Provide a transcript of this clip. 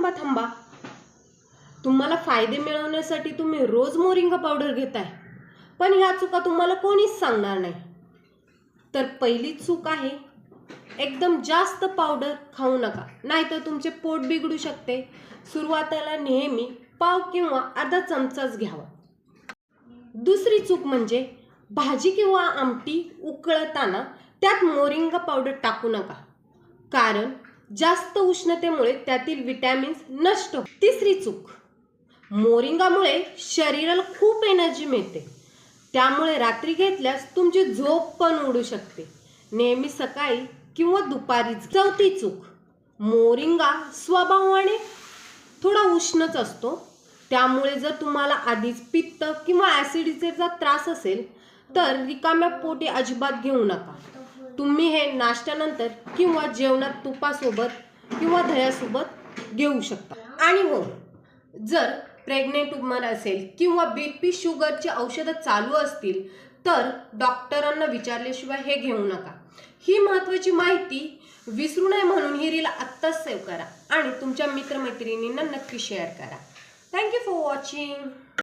थांबा थांबा, तुम्हाला फायदे मिळवण्यासाठी तुम्ही रोज मोरिंगा पावडर घेताय, पण ह्या चुका तुम्हाला कोणीच सांगणार नाही. तर पहिली चूक आहे, एकदम जास्त पावडर खाऊ नका, नाहीतर तुमचे पोट बिघडू शकते. सुरुवातीला नेहमी पाव किंवा अर्धा चमचाच घ्यावा. दुसरी चूक म्हणजे भाजी किंवा आमटी उकळताना त्यात मोरिंगा पावडर टाकू नका, कारण जास्त उष्णतेमुळे त्यातील विटॅमिन्स नष्ट होतात. तिसरी चूक, मोरिंगामुळे शरीराला खूप एनर्जी मिळते, त्यामुळे रात्री घेतल्यास तुमची झोप पण उडू शकते. नेहमी सकाळी किंवा दुपारीच. चौथी चूक, मोरिंगा स्वभावाने थोडा उष्णच असतो, त्यामुळे जर तुम्हाला आधीच पित्त किंवा ॲसिडिटीचा त्रास असेल तर रिकाम्या पोटी अजिबात घेऊ नका. तुम्ही हे नाश्त्यानंतर किंवा जेवणात तुपासोबत किंवा दह्यासोबत घेऊ शकता. आणि हो, जर प्रेग्नेंट वुमन असेल किंवा BP शुगरची औषधं चालू असतील तर डॉक्टरांना विचारल्याशिवाय हे घेऊ नका. ही महत्त्वाची माहिती विसरू नये म्हणून ही रील आत्ताच सेव्ह करा आणि तुमच्या मित्रमैत्रिणींना नक्की शेअर करा. Thank you for watching.